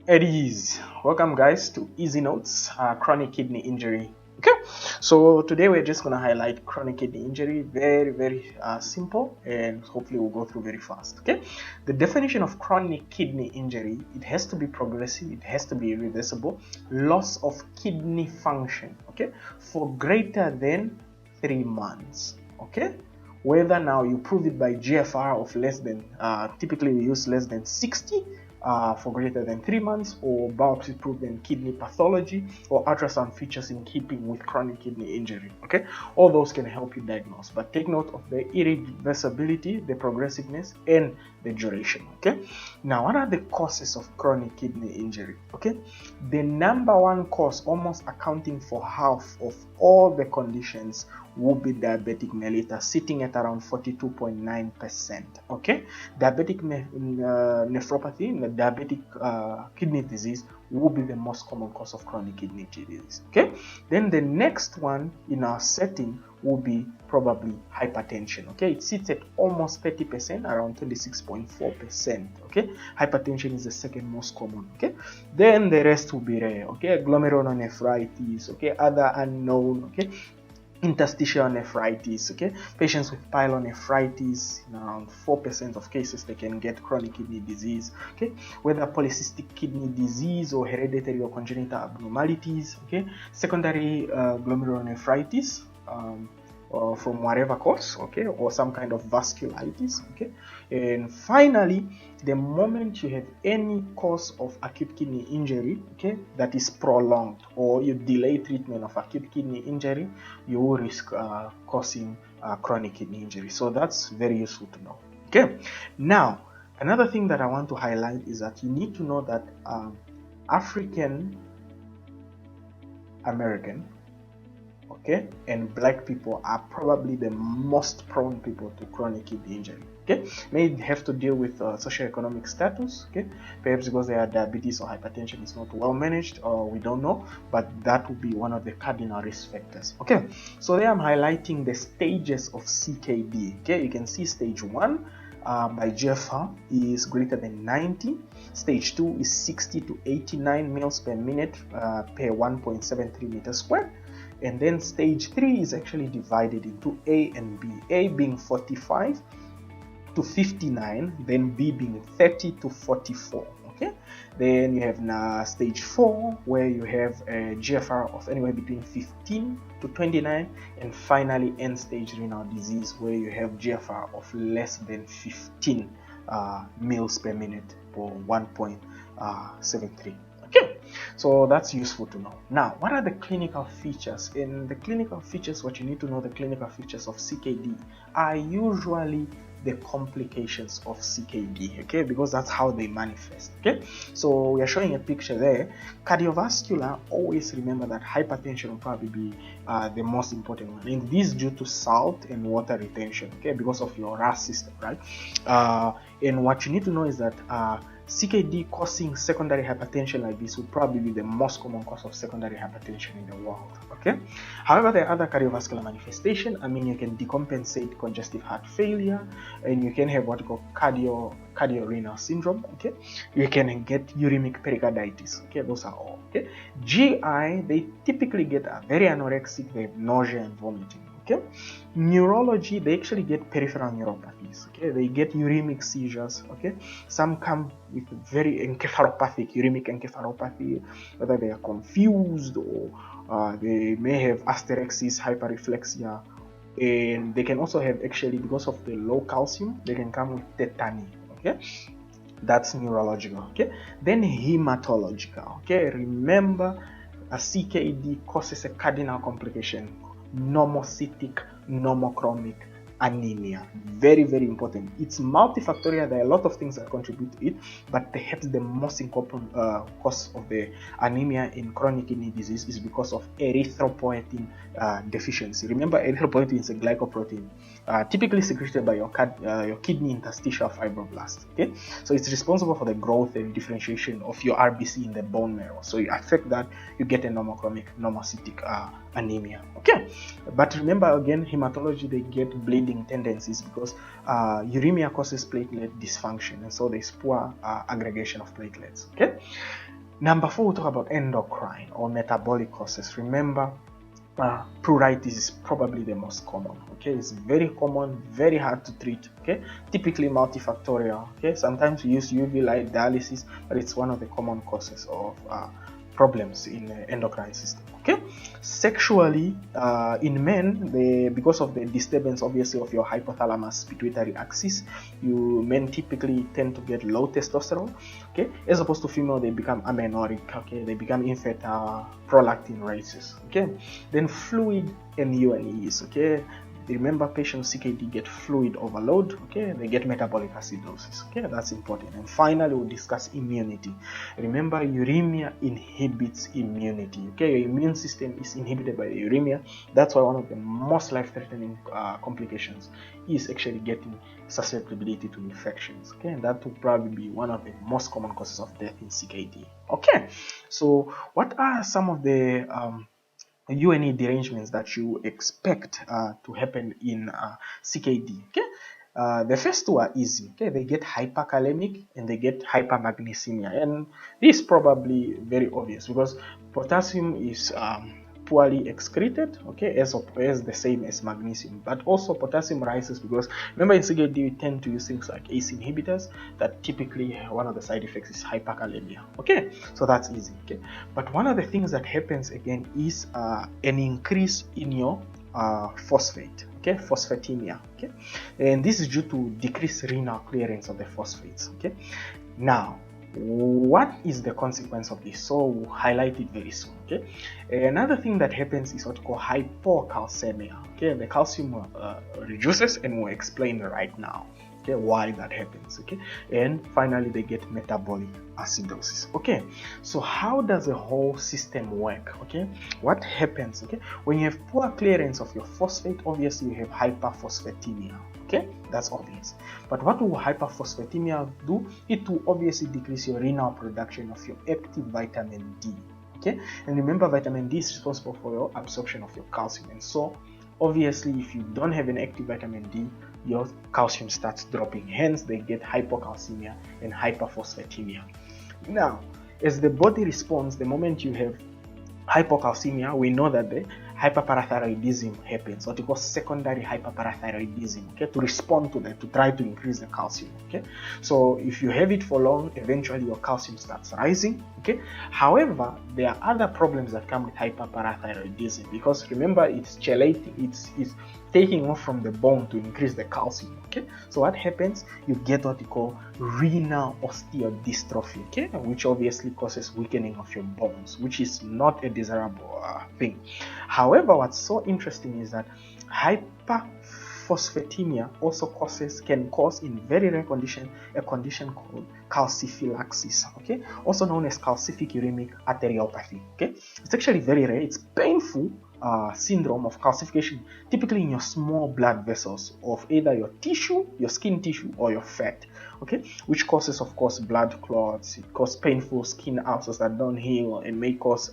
Eddie's. Welcome guys to Easy Notes, chronic kidney injury. Okay, so today we're just going to highlight chronic kidney injury. Very simple, and hopefully we'll go through very fast. Okay, the definition of chronic kidney injury: it has to be progressive, it has to be irreversible, loss of kidney function, okay, for greater than 3 months. Okay, whether now you prove it by GFR of less than typically we use less than 60 for greater than 3 months, or biopsy proven kidney pathology, or ultrasound features in keeping with chronic kidney injury. Okay, all those can help you diagnose, but take note of the irreversibility, the progressiveness, and the duration. Okay, now what are the causes of chronic kidney injury? Okay, the number one cause, almost accounting for half of all the conditions, would be diabetic mellitus, sitting at around 42.9%. Okay, diabetic nephropathy, the diabetic kidney disease, will be the most common cause of chronic kidney disease. Okay, then the next one in our setting will be probably hypertension. Okay, it sits at almost 30%, around 26.4%. Okay, hypertension is the second most common. Okay, then the rest will be rare. Okay, glomerulonephritis. Okay, other unknown. Okay, interstitial nephritis. Okay, patients with pyelonephritis, in around 4% of cases they can get chronic kidney disease. Okay, whether polycystic kidney disease or hereditary or congenital abnormalities. Okay, secondary glomerulonephritis from whatever cause, okay, or some kind of vasculitis. Okay, and finally, the moment you have any cause of acute kidney injury, okay, that is prolonged, or you delay treatment of acute kidney injury, you will risk causing chronic kidney injury. So that's very useful to know. Okay, now another thing that I want to highlight is that you need to know that African American, okay, and black people are probably the most prone people to chronic kidney injury. Okay, may have to deal with socioeconomic status. Okay, perhaps because their diabetes or hypertension is not well managed, or we don't know, but that would be one of the cardinal risk factors. Okay, so there I'm highlighting the stages of CKD. Okay, you can see stage 1 by GFR is greater than 90. Stage 2 is 60 to 89 mils per minute per 1.73 meters squared. And then stage 3 is actually divided into A and B. A being 45 to 59, then B being 30 to 44. Okay, then you have now stage 4, where you have a GFR of anywhere between 15 to 29, and finally end stage renal disease, where you have GFR of less than 15 mils per minute for 1.73. Okay, so that's useful to know. Now, what are the clinical features? In the clinical features, what you need to know, the clinical features of CKD are usually the complications of CKD, okay, because that's how they manifest. Okay, so we are showing a picture there. Cardiovascular, always remember that hypertension will probably be the most important one, and this is due to salt and water retention, okay, because of your RAS system, right? And what you need to know is that CKD causing secondary hypertension like this would probably be the most common cause of secondary hypertension in the world. Okay, however, there are other cardiovascular manifestations. I mean, you can decompensate congestive heart failure, and you can have what you call cardiorenal syndrome. Okay, you can get uremic pericarditis. Okay, those are all. Okay, GI, they typically get very anorexic, they have nausea and vomiting. Okay, neurology, they actually get peripheral neuropathies. Okay, they get uremic seizures. Okay, some come with very encephalopathic, uremic encephalopathy, whether they are confused or they may have asterexis, hyperreflexia, and they can also have, actually, because of the low calcium, they can come with tetany. Okay, that's neurological. Okay, then hematological. Okay, remember a CKD causes a cardinal complication: normocytic, normochromic anemia. Very important. It's multifactorial. There are a lot of things that contribute to it, but perhaps the most important cause of the anemia in chronic kidney disease is because of erythropoietin deficiency. Remember, erythropoietin is a glycoprotein typically secreted by your kidney interstitial fibroblast. Okay, so it's responsible for the growth and differentiation of your RBC in the bone marrow. So you affect that, you get a normochromic, normocytic anemia. Okay, but remember again, hematology, they get bleeding tendencies because uremia causes platelet dysfunction, and so there's poor aggregation of platelets. Okay, Number 4, we'll talk about endocrine or metabolic causes. Remember, pruritus is probably the most common. Okay, it's very common, very hard to treat. Okay, typically multifactorial. Okay, sometimes we use UV light dialysis, but it's one of the common causes of problems in the endocrine system. Okay, sexually, in men, because of the disturbance, obviously, of your hypothalamus pituitary axis, men typically tend to get low testosterone. Okay, as opposed to female, they become amenorrheic. Okay, they become infertile, prolactin raises. Okay, then fluid and UNEs. Okay, remember, patients with CKD get fluid overload. Okay, they get metabolic acidosis. Okay, that's important. And finally, we'll discuss immunity. Remember, uremia inhibits immunity. Okay, your immune system is inhibited by the uremia. That's why one of the most life-threatening complications is actually getting susceptibility to infections. Okay, and that will probably be one of the most common causes of death in CKD. Okay, so what are some of the UNE derangements that you expect to happen in CKD? Okay, the first two are easy. Okay, they get hyperkalemic and they get hypermagnesemia, and this is probably very obvious because potassium is poorly excreted, okay, as the same as magnesium, but also potassium rises because remember, in CKD we tend to use things like ACE inhibitors that typically one of the side effects is hyperkalemia. Okay, so that's easy. Okay, but one of the things that happens again is an increase in your phosphate. Okay, phosphatemia. Okay, and this is due to decreased renal clearance of the phosphates. Okay, now what is the consequence of this? So we'll highlight it very soon. Okay, another thing that happens is what we call hypocalcemia. Okay, the calcium reduces, and we'll explain right now, okay, why that happens. Okay, and finally they get metabolic acidosis. Okay, so how does the whole system work? Okay, what happens? Okay, when you have poor clearance of your phosphate, obviously you have hyperphosphatemia. Okay, that's obvious. But what will hyperphosphatemia do? It will obviously decrease your renal production of your active vitamin D. Okay, and remember, vitamin D is responsible for your absorption of your calcium, and so obviously if you don't have an active vitamin D, your calcium starts dropping, hence they get hypocalcemia and hyperphosphatemia. Now, as the body responds, the moment you have hypocalcemia, we know that the hyperparathyroidism happens, what we call secondary hyperparathyroidism, okay, to respond to that, to try to increase the calcium. Okay, so if you have it for long, eventually your calcium starts rising. Okay, however, there are other problems that come with hyperparathyroidism, because remember, it's chelating, it's taking off from the bone to increase the calcium. Okay, so what happens? You get what we call renal osteodystrophy, okay, which obviously causes weakening of your bones, which is not a desirable thing. However, what's so interesting is that hyperphosphatemia also can cause, in very rare condition, a condition called calcified axis, okay, also known as calcific uremic arteriopathy. Okay, it's actually very rare. It's painful syndrome of calcification, typically in your small blood vessels of either your tissue, your skin tissue, or your fat. Okay, which causes, of course, blood clots. It causes painful skin ulcers that don't heal and may cause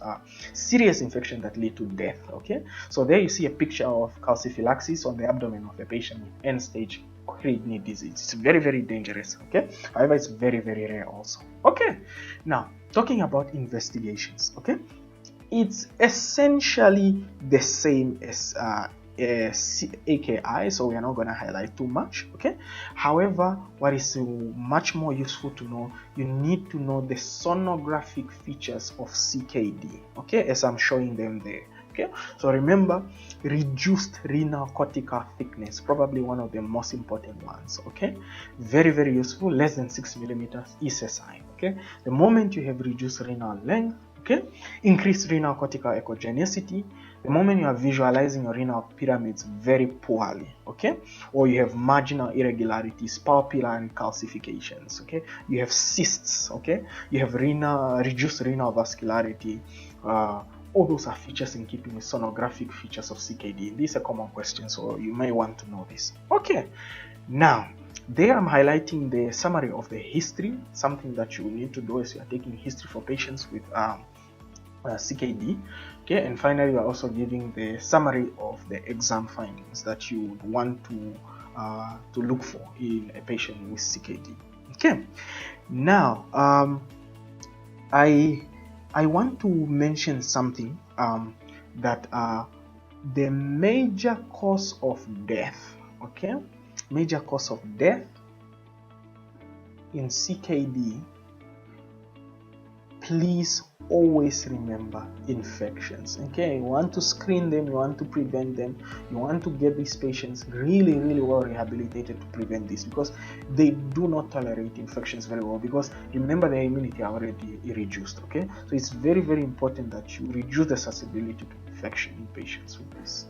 serious infection that lead to death. Okay, so there you see a picture of calcified axis on the abdomen of a patient with end-stage kidney disease. It's very, very dangerous. Okay, however, it's very, very rare also. Okay, now talking about investigations. Okay, it's essentially the same as AKI, so we are not going to highlight too much. Okay, however, what is much more useful to know, you need to know the sonographic features of CKD, okay, as I'm showing them there. Okay, so remember, reduced renal cortical thickness, probably one of the most important ones. Okay, very, very useful. Less than 6 millimeters is a sign. Okay, the moment you have reduced renal length, okay, increased renal cortical echogenicity, the moment you are visualizing your renal pyramids very poorly, okay, or you have marginal irregularities, papillary calcifications, okay, you have cysts, okay, you have reduced renal vascularity, all those are features in keeping with sonographic features of CKD. These are common questions, so you may want to know this. Okay, now there I'm highlighting the summary of the history. Something that you need to do is you are taking history for patients with CKD. Okay, and finally we are also giving the summary of the exam findings that you would want to look for in a patient with CKD. Okay, now I I want to mention something that the major cause of death, okay, major cause of death in CKD, please always remember infections. Okay, you want to screen them, you want to prevent them, you want to get these patients really well rehabilitated to prevent this, because they do not tolerate infections very well, because remember their immunity are already reduced. Okay, so it's very important that you reduce the susceptibility to infection in patients with this.